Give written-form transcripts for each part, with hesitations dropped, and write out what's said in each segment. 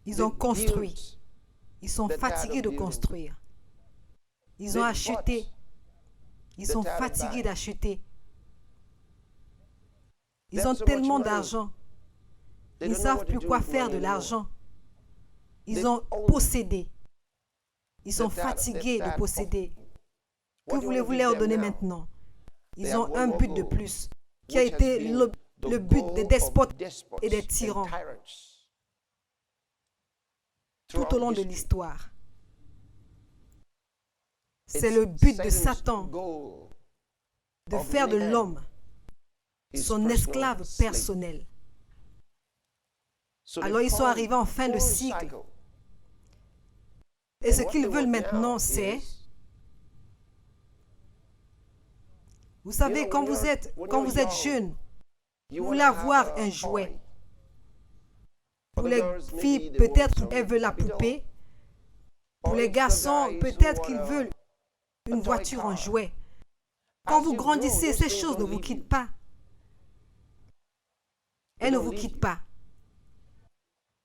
Ils ont construit. Ils sont fatigués de construire. Ils ont acheté. Ils sont fatigués d'acheter. Ils ont tellement d'argent. Ils ne savent plus quoi faire de l'argent. Ils ont possédé. Ils sont fatigués de posséder. Que voulez-vous leur donner maintenant? Ils ont un but de plus, qui a été le but des despotes et des tyrans tout au long de l'histoire. C'est le but de Satan, de faire de l'homme son esclave personnel. Alors ils sont arrivés en fin de cycle. Et ce qu'ils veulent maintenant, c'est... Vous savez, quand vous êtes jeune, vous voulez avoir un jouet. Pour les filles, peut-être elles veulent la poupée. Pour les garçons, peut-être qu'ils veulent une voiture en jouet. Quand vous grandissez, ces choses ne vous quittent pas. Elles ne vous quittent pas.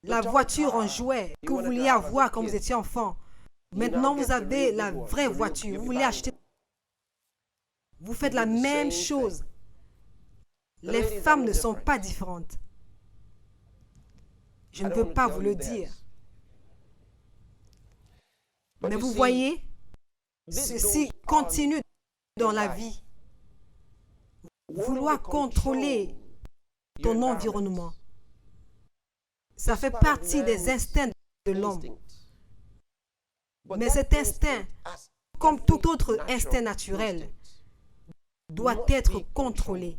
La voiture en jouet que vous vouliez avoir quand vous étiez enfant, maintenant vous avez la vraie voiture. Vous voulez acheter. Vous faites la même chose. Les femmes ne sont pas différentes. Je ne veux pas vous le dire. Mais vous voyez, ceci continue dans la vie. Vouloir contrôler ton environnement. Ça fait partie des instincts de l'homme. Mais cet instinct, comme tout autre instinct naturel, doit être contrôlé.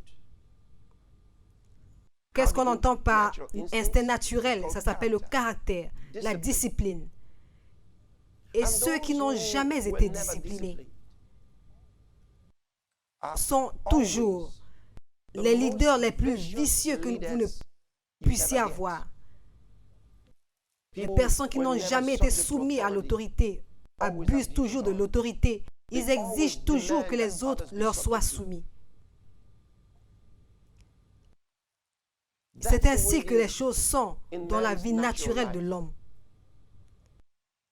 Qu'est-ce qu'on entend par instinct naturel? Ça s'appelle le caractère, la discipline. Et ceux qui n'ont jamais été disciplinés sont toujours les leaders les plus vicieux que vous ne puissiez avoir. Les personnes qui n'ont jamais été soumises à l'autorité abusent toujours de l'autorité. Ils exigent toujours que les autres leur soient soumis. C'est ainsi que les choses sont dans la vie naturelle de l'homme.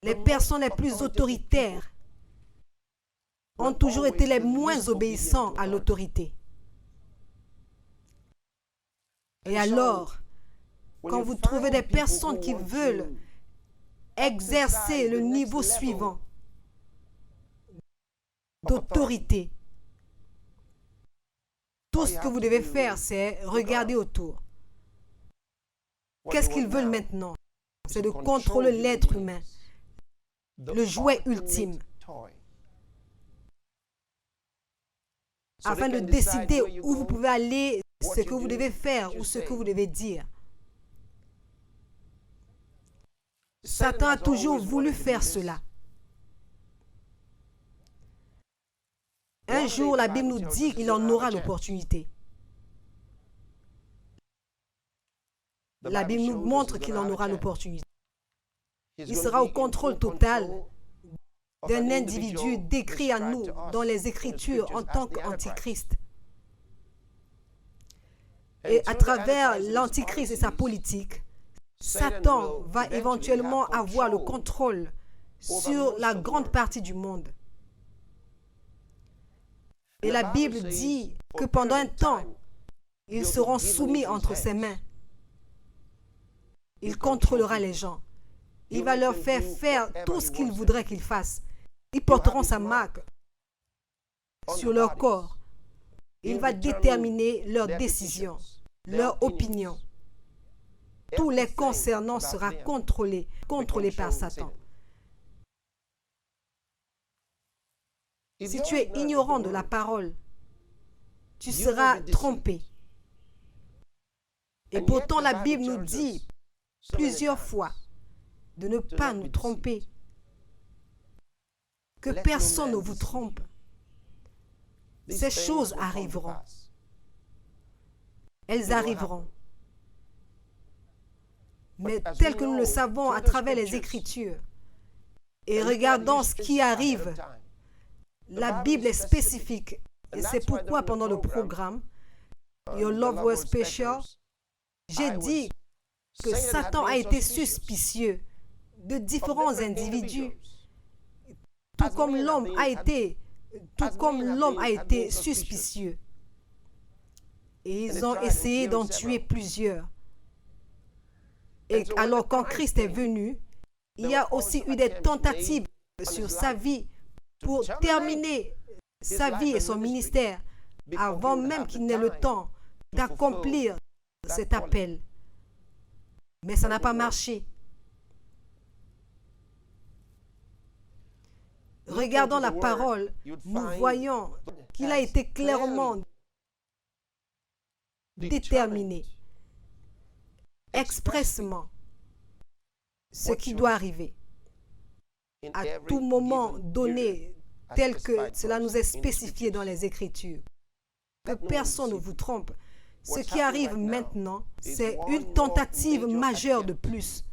Les personnes les plus autoritaires ont toujours été les moins obéissants à l'autorité. Et alors, quand vous trouvez des personnes qui veulent exercer le niveau suivant d'autorité, tout ce que vous devez faire, c'est regarder autour. Qu'est-ce qu'ils veulent maintenant? C'est de contrôler l'être humain, le jouet ultime, afin de décider où vous pouvez aller, ce que vous devez faire ou ce que vous devez dire. Satan a toujours voulu faire cela. Un jour, la Bible nous dit qu'il en aura l'opportunité. La Bible nous montre qu'il en aura l'opportunité. Il sera au contrôle total d'un individu décrit à nous dans les Écritures en tant qu'antichrist. Et à travers l'antichrist et sa politique, Satan va éventuellement avoir le contrôle sur la grande partie du monde. Et la Bible dit que pendant un temps, ils seront soumis entre ses mains. Il contrôlera les gens. Il va leur faire faire tout ce qu'il voudrait qu'ils fassent. Ils porteront sa marque sur leur corps. Il va déterminer leurs décisions, leurs opinions. Tout les concernant sera contrôlé par Satan. Si tu es ignorant de la parole, tu seras trompé. Et pourtant, la Bible nous dit plusieurs fois de ne pas nous tromper. Que personne ne vous trompe. Ces choses arriveront. Elles arriveront. Mais tel que nous le savons à travers les Écritures, et regardant ce qui arrive, la Bible est spécifique. Et c'est pourquoi pendant le programme, Your Love Was Special, j'ai dit que Satan a été suspicieux de différents individus, tout comme l'homme a été suspicieux. Et ils ont essayé d'en tuer plusieurs. Et alors quand Christ est venu, il y a aussi eu des tentatives sur sa vie pour terminer sa vie et son ministère avant même qu'il n'ait le temps d'accomplir cet appel. Mais ça n'a pas marché. Regardons la parole, nous voyons qu'il a été clairement déterminé, expressément, ce qui doit arriver à tout moment donné, tel que cela nous est spécifié dans les Écritures. Que personne ne vous trompe. Ce qui arrive maintenant, c'est une tentative majeure de plus